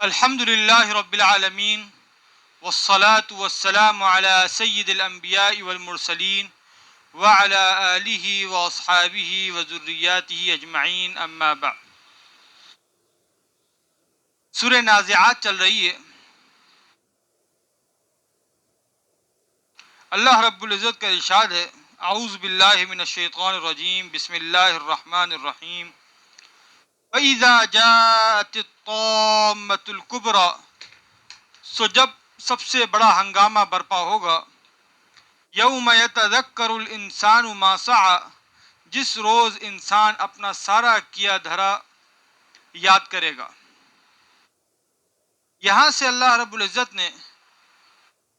الحمد للہ رب العالمین والصلاة والسلام علی سید الانبیاء والمرسلین وعلی آلہ واصحابہ وذریاتہ اجمعین اما بعد۔ سورہ نازعات چل رہی ہے۔ اللہ رب العزت کا ارشاد ہے، اعوذ باللہ من الشیطان الرجیم، بسم اللہ الرحمن الرحیم۔ وَإِذَا جَاءَتِ الطَّامَّةُ الْكُبْرَى، سو جب سب سے بڑا ہنگامہ برپا ہوگا، یوم یتذکر الانسان ما سعی، جس روز انسان اپنا سارا کیا دھرا یاد کرے گا۔ یہاں سے اللہ رب العزت نے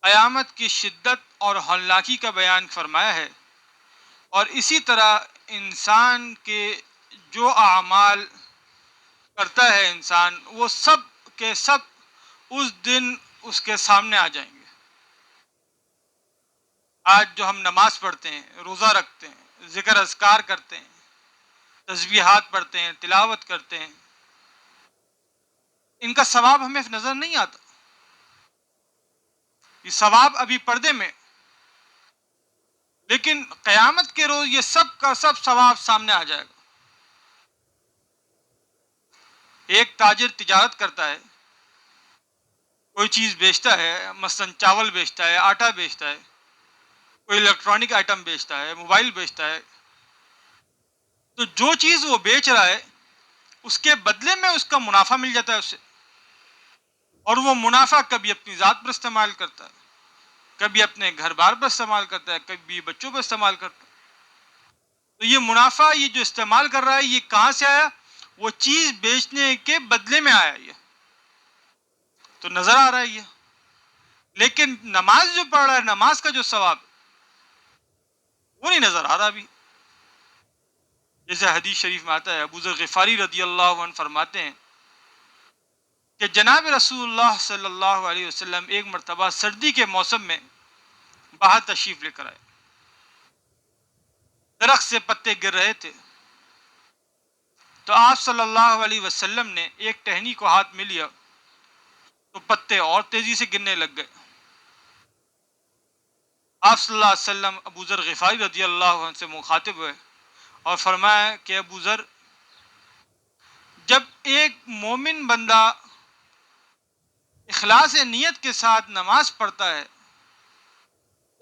قیامت کی شدت اور ہولناکی کا بیان فرمایا ہے، اور اسی طرح انسان کے جو اعمال کرتا ہے انسان، وہ سب کے سب اس دن اس کے سامنے آ جائیں گے۔ آج جو ہم نماز پڑھتے ہیں، روزہ رکھتے ہیں، ذکر اذکار کرتے ہیں، تسبیحات پڑھتے ہیں، تلاوت کرتے ہیں، ان کا ثواب ہمیں نظر نہیں آتا۔ یہ ثواب ابھی پردے میں، لیکن قیامت کے روز یہ سب کا سب ثواب سامنے آ جائے گا۔ ایک تاجر تجارت کرتا ہے، کوئی چیز بیچتا ہے، مثلا چاول بیچتا ہے، آٹا بیچتا ہے، کوئی الیکٹرانک آئٹم بیچتا ہے، موبائل بیچتا ہے، تو جو چیز وہ بیچ رہا ہے اس کے بدلے میں اس کا منافع مل جاتا ہے اسے، اور وہ منافع کبھی اپنی ذات پر استعمال کرتا ہے، کبھی اپنے گھر بار پر استعمال کرتا ہے، کبھی بچوں پر استعمال کرتا ہے۔ تو یہ منافع، یہ جو استعمال کر رہا ہے، یہ کہاں سے آیا؟ وہ چیز بیچنے کے بدلے میں آیا، یہ تو نظر آ رہا ہے یہ۔ لیکن نماز جو پڑھ رہا ہے، نماز کا جو ثواب وہ نہیں نظر آ رہا ابھی۔ جیسے حدیث شریف میں آتا ہے، ابو ذر غفاری رضی اللہ عنہ فرماتے ہیں کہ جناب رسول اللہ صلی اللہ علیہ وسلم ایک مرتبہ سردی کے موسم میں باہر تشریف لے کر آئے، درخت سے پتے گر رہے تھے، تو آپ صلی اللہ علیہ وسلم نے ایک ٹہنی کو ہاتھ میں لیا تو پتے اور تیزی سے گرنے لگ گئے۔ آپ صلی اللہ علیہ وسلم ابو ذر غفاری رضی اللہ عنہ سے مخاطب ہوئے اور فرمایا کہ ابو ذر، جب ایک مومن بندہ اخلاص نیت کے ساتھ نماز پڑھتا ہے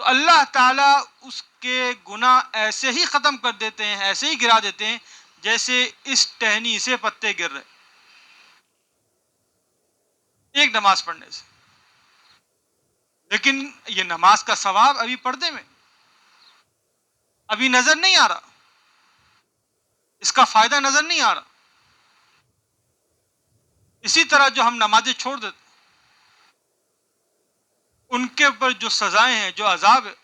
تو اللہ تعالیٰ اس کے گناہ ایسے ہی ختم کر دیتے ہیں، ایسے ہی گرا دیتے ہیں جیسے اس ٹہنی سے پتے گر رہے، ایک نماز پڑھنے سے۔ لیکن یہ نماز کا ثواب ابھی پردے میں، ابھی نظر نہیں آ رہا، اس کا فائدہ نظر نہیں آ رہا۔ اسی طرح جو ہم نمازیں چھوڑ دیتے، ان کے اوپر جو سزائیں ہیں، جو عذاب ہے،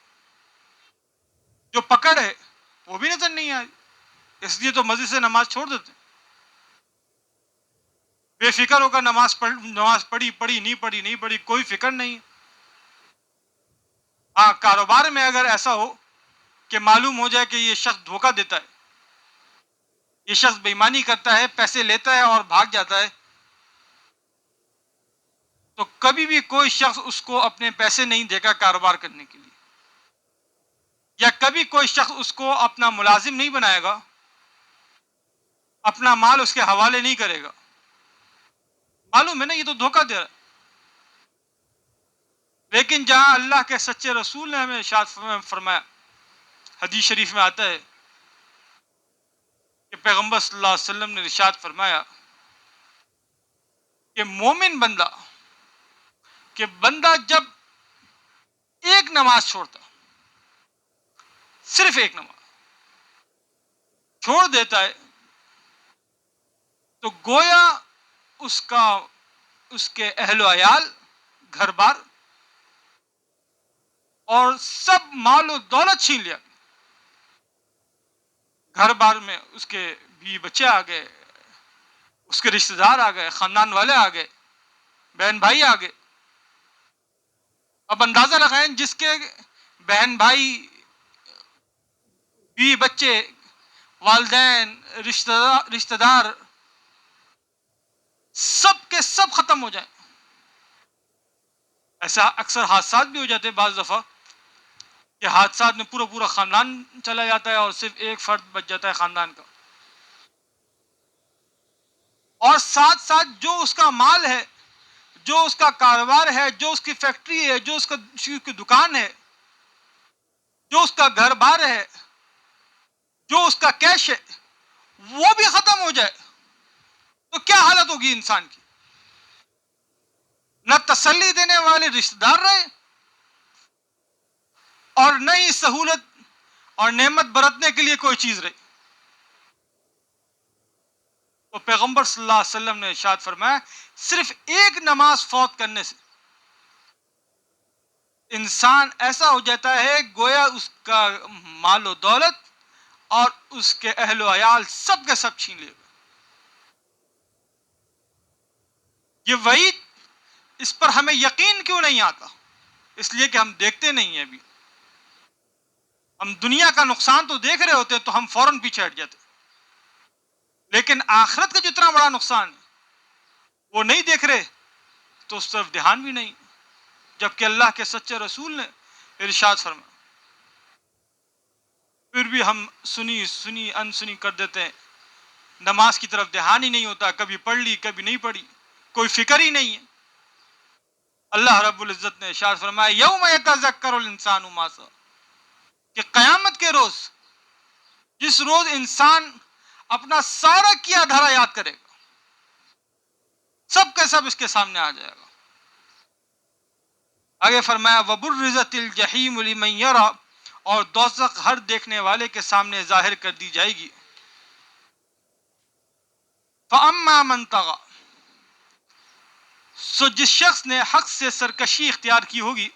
جو پکڑ ہے، وہ بھی نظر نہیں آ رہی، اس لیے تو مزے سے نماز چھوڑ دیتے ہیں۔ بے فکر ہو کر نماز پڑھی نہیں پڑھی نہیں پڑھی، کوئی فکر نہیں۔ ہاں، کاروبار میں اگر ایسا ہو کہ معلوم ہو جائے کہ یہ شخص دھوکہ دیتا ہے، یہ شخص بےایمانی کرتا ہے، پیسے لیتا ہے اور بھاگ جاتا ہے، تو کبھی بھی کوئی شخص اس کو اپنے پیسے نہیں دے گا کاروبار کرنے کے لیے، یا کبھی کوئی شخص اس کو اپنا ملازم نہیں بنائے گا، اپنا مال اس کے حوالے نہیں کرے گا۔ معلوم ہے نا، یہ تو دھوکہ دے رہا ہے۔ لیکن جہاں اللہ کے سچے رسول نے ہمیں ارشاد فرمایا، حدیث شریف میں آتا ہے کہ پیغمبر صلی اللہ علیہ وسلم نے ارشاد فرمایا کہ مومن بندہ جب ایک نماز چھوڑتا، صرف ایک نماز چھوڑ دیتا ہے، تو گویا اس کے اہل و عیال، گھر بار اور سب مال و دولت چھین لیا۔ گھر بار میں اس کے بیوی بچے آ گئے، اس کے رشتہ دار آ گئے، خاندان والے آ گئے، بہن بھائی آ گئے۔ اب اندازہ لگائیں، جس کے بہن بھائی، بیوی بچے، والدین، رشتہ دار سب کے سب ختم ہو جائیں. ایسا اکثر حادثات بھی ہو جاتے ہیں بعض دفعہ کہ حادثات میں پورا پورا خاندان چلا جاتا ہے اور صرف ایک فرد بچ جاتا ہے خاندان کا. اور ساتھ ساتھ جو اس کا مال ہے، جو اس کا کاروبار ہے، جو اس کی فیکٹری ہے، جو اس کی دکان ہے، جو اس کا گھر بار ہے، جو اس کا کیش ہے، وہ بھی ختم ہو جائے تو کیا حالت ہوگی انسان کی؟ نہ تسلی دینے والے رشتہ دار رہے اور نہ ہی سہولت اور نعمت برتنے کے لیے کوئی چیز رہی. تو پیغمبر صلی اللہ علیہ وسلم نے ارشاد فرمایا صرف ایک نماز فوت کرنے سے انسان ایسا ہو جاتا ہے گویا اس کا مال و دولت اور اس کے اہل و عیال سب کے سب چھین لے گا. یہ وعید، اس پر ہمیں یقین کیوں نہیں آتا؟ اس لیے کہ ہم دیکھتے نہیں ہیں. ابھی ہم دنیا کا نقصان تو دیکھ رہے ہوتے ہیں تو ہم فوراً پیچھے ہٹ جاتے، لیکن آخرت کا جتنا بڑا نقصان ہے وہ نہیں دیکھ رہے تو اس طرف دھیان بھی نہیں. جبکہ اللہ کے سچے رسول نے ارشاد فرمایا، پھر بھی ہم سنی سنی انسنی کر دیتے ہیں. نماز کی طرف دھیان ہی نہیں ہوتا، کبھی پڑھ لی کبھی نہیں پڑھی، کوئی فکر ہی نہیں ہے. اللہ رب العزت نے ارشاد فرمایا یوم یتذکر الانسان ما سعی، کہ قیامت کے روز، جس روز انسان اپنا سارا کیا دھرا یاد کرے گا، سب کا سب اس کے سامنے آ جائے گا. آگے فرمایا وبرزت الجحیم لمن یری، اور دوزخ ہر دیکھنے والے کے سامنے ظاہر کر دی جائے گی. فاما من طغی، سو جس شخص نے حق سے سرکشی اختیار کی ہوگی،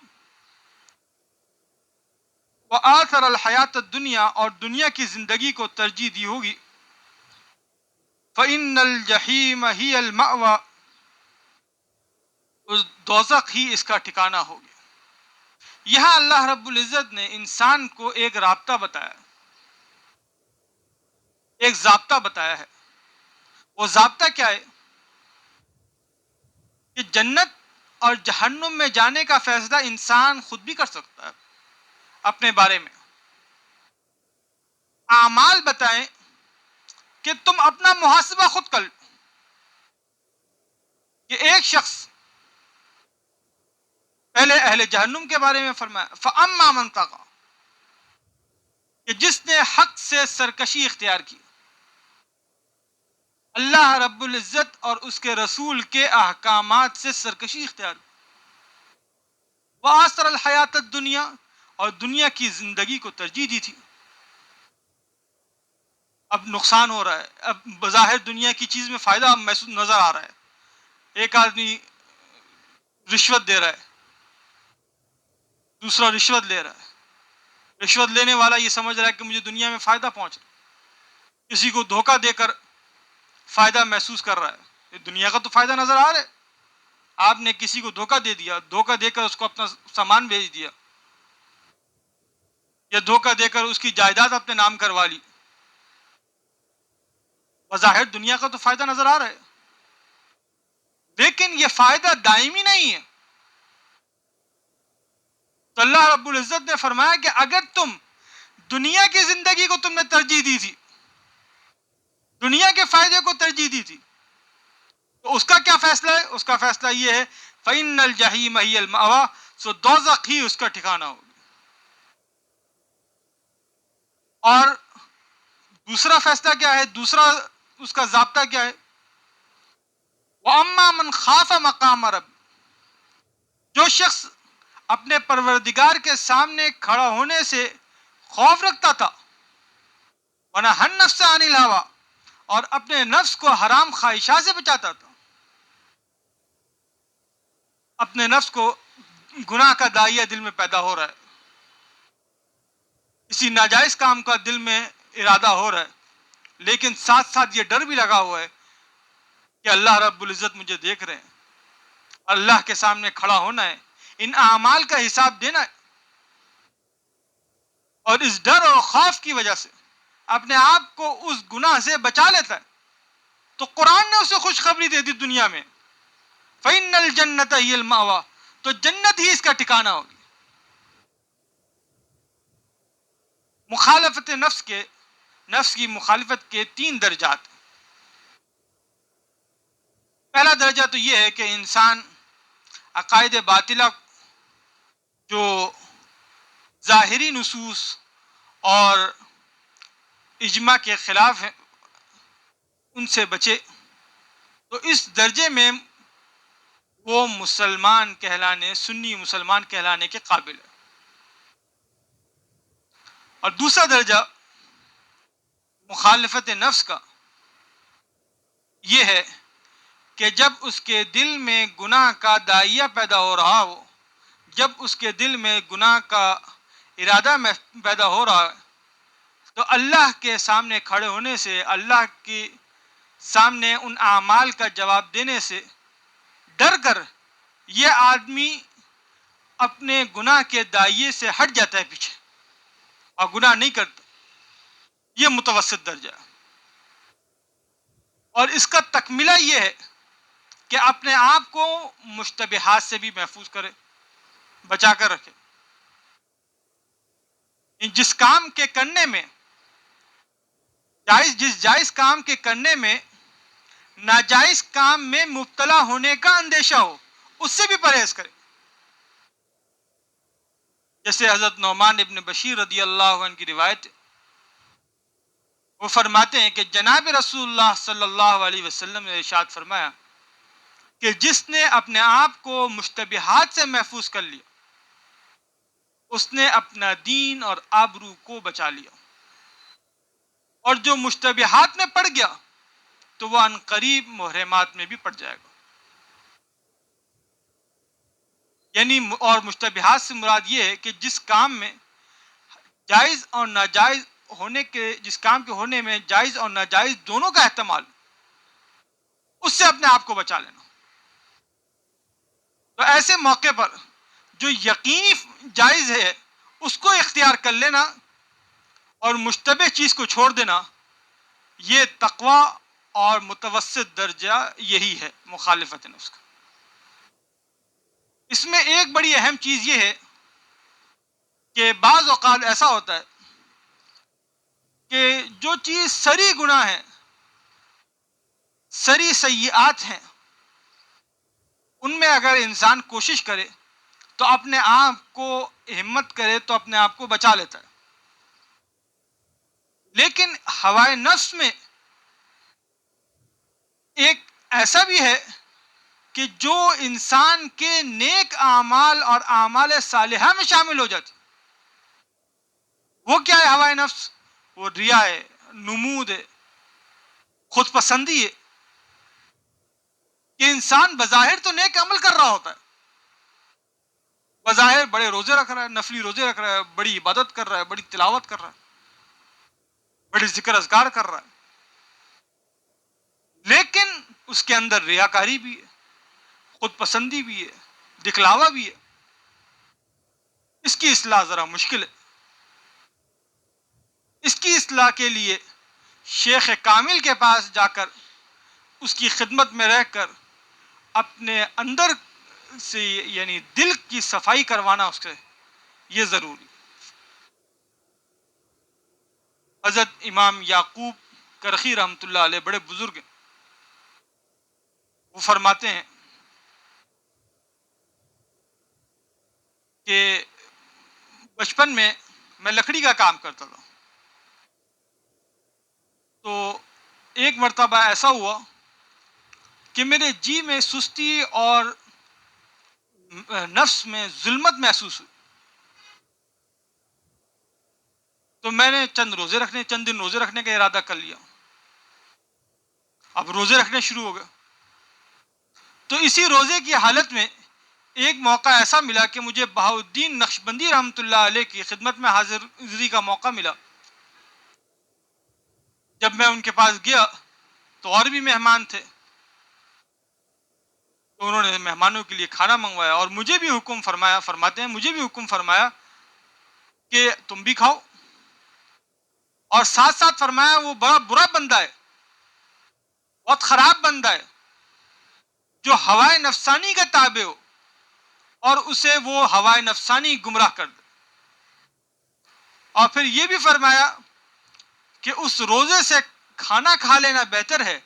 وآثر الحیات الدنیا، اور دنیا کی زندگی کو ترجیح دی ہوگی، فإن الجحیم ہی المأوی، اس دوزخ ہی اس کا ٹھکانہ ہوگی. یہاں اللہ رب العزت نے انسان کو ایک رابطہ بتایا، ایک ضابطہ بتایا ہے. وہ ضابطہ کیا ہے؟ کہ جنت اور جہنم میں جانے کا فیصلہ انسان خود بھی کر سکتا ہے اپنے بارے میں. اعمال بتائیں کہ تم اپنا محاسبہ خود کر لو. کہ ایک شخص پہلے اہل جہنم کے بارے میں فرمایا فاما من طغی، کہ جس نے حق سے سرکشی اختیار کی، اللہ رب العزت اور اس کے رسول کے احکامات سے سرکشی اختیار کی، وآثر الحیات الدنیا، اور دنیا کی زندگی کو ترجیح دی تھی. اب نقصان ہو رہا ہے، اب بظاہر دنیا کی چیز میں فائدہ محسوس نظر آ رہا ہے. ایک آدمی رشوت دے رہا ہے، دوسرا رشوت لے رہا ہے. رشوت لینے والا یہ سمجھ رہا ہے کہ مجھے دنیا میں فائدہ پہنچ رہا ہے، کسی کو دھوکہ دے کر فائدہ محسوس کر رہا ہے. یہ دنیا کا تو فائدہ نظر آ رہا ہے. آپ نے کسی کو دھوکہ دے دیا، دھوکہ دے کر اس کو اپنا سامان بھیج دیا، یا دھوکہ دے کر اس کی جائیداد اپنے نام کروا لی. بظاہر دنیا کا تو فائدہ نظر آ رہا ہے، لیکن یہ فائدہ دائمی نہیں ہے. تو اللہ رب العزت نے فرمایا کہ اگر تم دنیا کی زندگی کو تم نے ترجیح دی تھی، دنیا کے فائدے کو ترجیح دی تھی، تو اس کا کیا فیصلہ ہے؟ اس کا فیصلہ یہ ہے فإن الجحیم ہی المأوی، سو دوزخ ہی اس کا ٹھکانہ ہوگا. اور دوسرا فیصلہ کیا ہے؟ دوسرا اس کا ضابطہ کیا ہے؟ وَأَمَّا مَنْ خَافَ مَقَامَ رَبِّ، جو شخص اپنے پروردگار کے سامنے کھڑا ہونے سے خوف رکھتا تھا، وَنَهَى النَّفْسَ عَنِ الْهَوَىٰ، اور اپنے نفس کو حرام خواہشات سے بچاتا تھا. اپنے نفس کو گناہ کا داعیہ دل میں پیدا ہو رہا ہے، کسی ناجائز کام کا دل میں ارادہ ہو رہا ہے، لیکن ساتھ ساتھ یہ ڈر بھی لگا ہوا ہے کہ اللہ رب العزت مجھے دیکھ رہے ہیں، اللہ کے سامنے کھڑا ہونا ہے، ان اعمال کا حساب دینا ہے. اور اس ڈر اور خوف کی وجہ سے اپنے آپ کو اس گناہ سے بچا لیتا ہے. تو قرآن نے اسے خوشخبری دے دی دنیا میں، فَإِنَّ الْجَنَّةَ هِيَ الْمَأْوَىٰ، تو جنت ہی اس کا ٹھکانہ ہوگی۔ مخالفت نفس کی مخالفت کے 3 درجات۔ پہلا درجہ تو یہ ہے کہ انسان عقائد باطلہ جو ظاہری نصوص اور اجماع کے خلاف ہیں ان سے بچے، تو اس درجے میں وہ مسلمان کہلانے، سنی مسلمان کہلانے کے قابل ہے۔ اور دوسرا درجہ مخالفت نفس کا یہ ہے کہ جب اس کے دل میں گناہ کا داعیہ پیدا ہو رہا ہو، جب اس کے دل میں گناہ کا ارادہ پیدا ہو رہا ہے، تو اللہ کے سامنے کھڑے ہونے سے، اللہ کے سامنے ان اعمال کا جواب دینے سے ڈر کر یہ آدمی اپنے گناہ کے داعیے سے ہٹ جاتا ہے پیچھے اور گناہ نہیں کرتا۔ یہ متوسط درجہ ہے۔ اور اس کا تکملہ یہ ہے کہ اپنے آپ کو مشتبہات سے بھی محفوظ کرے، بچا کر رکھے۔ جس کام کے کرنے میں جس جائز کام کے کرنے میں ناجائز کام میں مبتلا ہونے کا اندیشہ ہو، اس سے بھی پرہیز کرے۔ جیسے حضرت نعمان ابن بشیر رضی اللہ عنہ کی روایت، وہ فرماتے ہیں کہ جناب رسول اللہ صلی اللہ علیہ وسلم نے ارشاد فرمایا کہ جس نے اپنے آپ کو مشتبہات سے محفوظ کر لیا، اس نے اپنا دین اور آبرو کو بچا لیا، اور جو مشتبہات میں پڑ گیا تو وہ عن قریب محرمات میں بھی پڑ جائے گا۔ یعنی اور مشتبہات سے مراد یہ ہے کہ جس کام میں جائز اور ناجائز ہونے کے، جس کام کے ہونے میں جائز اور ناجائز دونوں کا احتمال، اس سے اپنے آپ کو بچا لینا۔ تو ایسے موقع پر جو یقینی جائز ہے اس کو اختیار کر لینا اور مشتبہ چیز کو چھوڑ دینا، یہ تقوی اور متوسط درجہ یہی ہے مخالفت نفس کا۔ اس میں ایک بڑی اہم چیز یہ ہے کہ بعض اوقات ایسا ہوتا ہے کہ جو چیز سری گناہ ہے، سری سیئات ہیں، ان میں اگر انسان کوشش کرے تو اپنے آپ کو ہمت کرے تو اپنے آپ کو بچا لیتا ہے۔ لیکن ہوائے نفس میں ایک ایسا بھی ہے کہ جو انسان کے نیک اعمال اور اعمال صالحہ میں شامل ہو جاتی۔ وہ کیا ہے ہوائے نفس؟ وہ ریا ہے، نمود ہے، خود پسندی ہے، کہ انسان بظاہر تو نیک عمل کر رہا ہوتا ہے، بظاہر بڑے روزے رکھ رہا ہے، نفلی روزے رکھ رہا ہے، بڑی عبادت کر رہا ہے، بڑی تلاوت کر رہا ہے، بڑی ذکر اذکار کر رہا ہے، لیکن اس کے اندر ریاکاری بھی ہے، خود پسندی بھی ہے، دکھلاوا بھی ہے۔ اس کی اصلاح ذرا مشکل ہے۔ اس کی اصلاح کے لیے شیخ کامل کے پاس جا کر اس کی خدمت میں رہ کر اپنے اندر سے، یعنی دل کی صفائی کروانا اس سے، یہ ضروری۔ حضرت امام یعقوب کرخی رحمۃ اللہ علیہ بڑے بزرگ ہیں، وہ فرماتے ہیں کہ بچپن میں میں لکڑی کا کام کرتا تھا، تو ایک مرتبہ ایسا ہوا کہ میرے جی میں سستی اور نفس میں ظلمت محسوس ہوئی، تو میں نے چند دن روزے رکھنے کا ارادہ کر لیا۔ اب روزے رکھنے شروع ہو گئے، تو اسی روزے کی حالت میں ایک موقع ایسا ملا کہ مجھے بہاؤالدین نقشبندی رحمۃ اللہ علیہ کی خدمت میں حاضری کا موقع ملا۔ جب میں ان کے پاس گیا تو اور بھی مہمان تھے، تو انہوں نے مہمانوں کے لیے کھانا منگوایا اور مجھے بھی حکم فرمایا، فرماتے ہیں مجھے بھی حکم فرمایا کہ تم بھی کھاؤ، اور ساتھ ساتھ فرمایا وہ بڑا برا بندہ ہے بہت خراب بندہ ہے جو ہوائے نفسانی کا تابع ہو اور اسے وہ ہوائے نفسانی گمراہ کر دے. اور پھر یہ بھی فرمایا کہ اس روزے سے کھانا کھا لینا بہتر ہے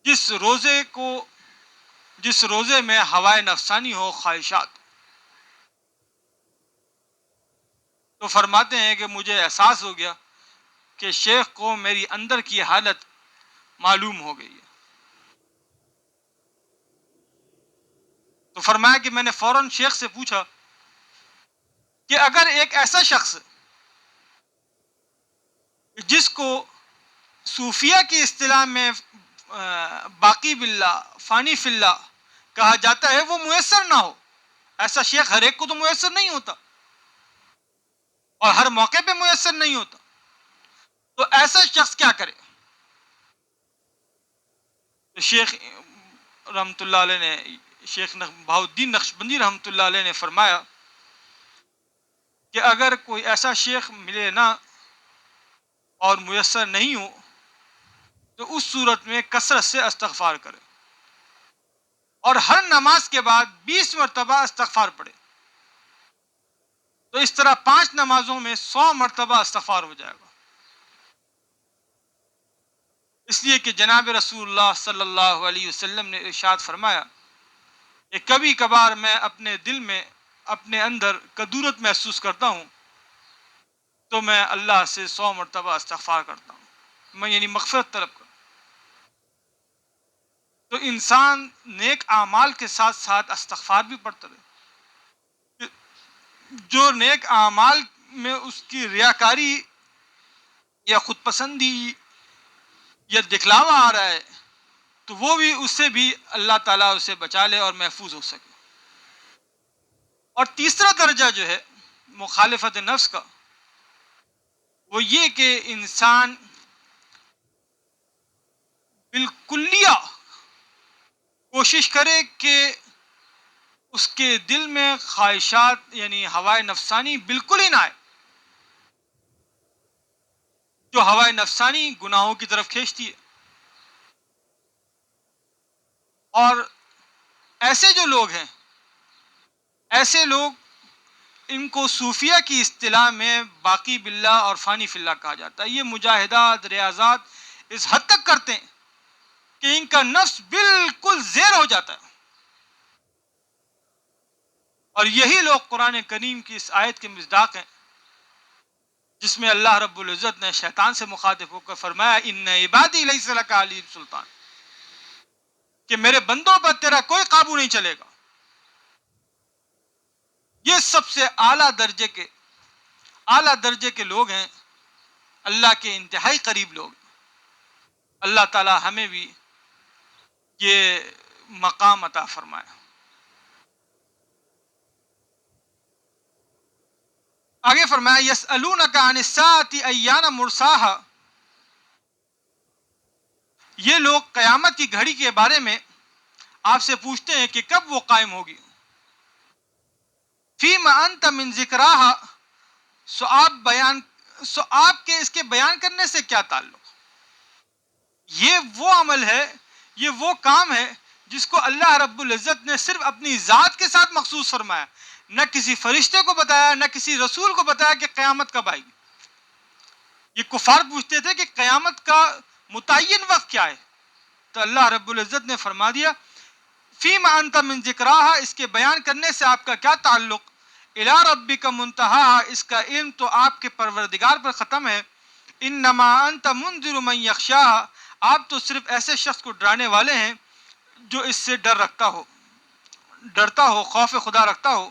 جس روزے کو جس روزے میں ہوائے نفسانی ہو، خواہشات. تو فرماتے ہیں کہ مجھے احساس ہو گیا کہ شیخ کو میری اندر کی حالت معلوم ہو گئی ہے. تو فرمایا کہ میں نے فوراً شیخ سے پوچھا کہ اگر ایک ایسا شخص جس کو صوفیہ کی اصطلاح میں باقی باللہ، فانی فی اللہ کہا جاتا ہے، وہ میسر نہ ہو. ایسا شیخ ہر ایک کو تو میسر نہیں ہوتا اور ہر موقع پہ میسر نہیں ہوتا. تو ایسا شخص کیا کرے؟ تو شیخ رحمۃ اللہ علیہ نے، شیخ بہاؤالدین نقشبندی رحمۃ اللہ علیہ نے فرمایا کہ اگر کوئی ایسا شیخ ملے نہ اور میسر نہیں ہو تو اس صورت میں کثرت سے استغفار کرے اور ہر نماز کے بعد 20 مرتبہ استغفار پڑھے. تو اس طرح 5 نمازوں میں 100 مرتبہ استغفار ہو جائے گا. اس لیے کہ جناب رسول اللہ صلی اللہ علیہ وسلم نے ارشاد فرمایا کہ کبھی کبھار میں اپنے دل میں، اپنے اندر کدورت محسوس کرتا ہوں تو میں اللہ سے 100 مرتبہ استغفار کرتا ہوں، میں یعنی مغفرت طلب کرتا ہوں. تو انسان نیک اعمال کے ساتھ ساتھ استغفار بھی پڑھتا رہے. جو نیک اعمال میں اس کی ریاکاری یا خود پسندی یا دکھلاوا آ رہا ہے تو وہ بھی، اس سے بھی اللہ تعالیٰ اسے بچا لے اور محفوظ ہو سکے. اور تیسرا درجہ جو ہے مخالفت نفس کا، وہ یہ کہ انسان بالکلیہ کوشش کرے کہ اس کے دل میں خواہشات یعنی ہوائے نفسانی بالکل ہی نہ آئے. جو ہوائے نفسانی گناہوں کی طرف کھینچتی ہے. اور ایسے جو لوگ ہیں، ایسے لوگ، ان کو صوفیہ کی اصطلاح میں باقی باللہ اور فانی فی اللہ کہا جاتا ہے. یہ مجاہدات، ریاضات اس حد تک کرتے ہیں کہ ان کا نفس بالکل زیر ہو جاتا ہے. اور یہی لوگ قرآن کریم کی اس آیت کے مصداق ہیں جس میں اللہ رب العزت نے شیطان سے مخاطب ہو کر فرمایا ان عبادی لیس لک علیہم سلطان، کہ میرے بندوں پر تیرا کوئی قابو نہیں چلے گا. یہ سب سے اعلیٰ درجے کے لوگ ہیں، اللہ کے انتہائی قریب لوگ. اللہ تعالی ہمیں بھی یہ مقام عطا فرمائے. آگے فرمایا یسألونک عن الساعۃ ایان مرساہا، یہ لوگ قیامت کی گھڑی کے بارے میں آپ سے پوچھتے ہیں کہ کب وہ قائم ہوگی. فیم انت من ذکراہا، سو آپ کے اس کے بیان کرنے سے کیا تعلق. یہ وہ عمل ہے، یہ وہ کام ہے جس کو اللہ رب العزت نے صرف اپنی ذات کے ساتھ مخصوص فرمایا، نہ کسی فرشتے کو بتایا، نہ کسی رسول کو بتایا کہ قیامت کب آئے گی. یہ کفار پوچھتے تھے کہ قیامت کا متعین وقت کیا ہے، تو اللہ رب العزت نے فرما دیا فیم انت من ذکراہا، اس کے بیان کرنے سے آپ کا کیا تعلق. الی ربک منتہاہا، اس کا علم تو آپ کے پروردگار پر ختم ہے. انما انت منذر من یخشاہا، آپ تو صرف ایسے شخص کو ڈرانے والے ہیں جو اس سے ڈرتا ہو، خوف خدا رکھتا ہو.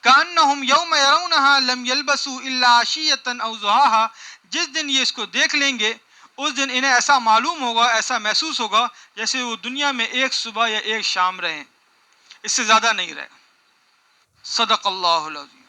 کأنہم یوم یرونہا لم یلبسوا الا عشیۃ او ضحاہا، جس دن یہ اس کو دیکھ لیں گے اس دن انہیں ایسا معلوم ہوگا، ایسا محسوس ہوگا جیسے وہ دنیا میں ایک صبح یا ایک شام رہیں، اس سے زیادہ نہیں رہے. صدق اللہ العظیم.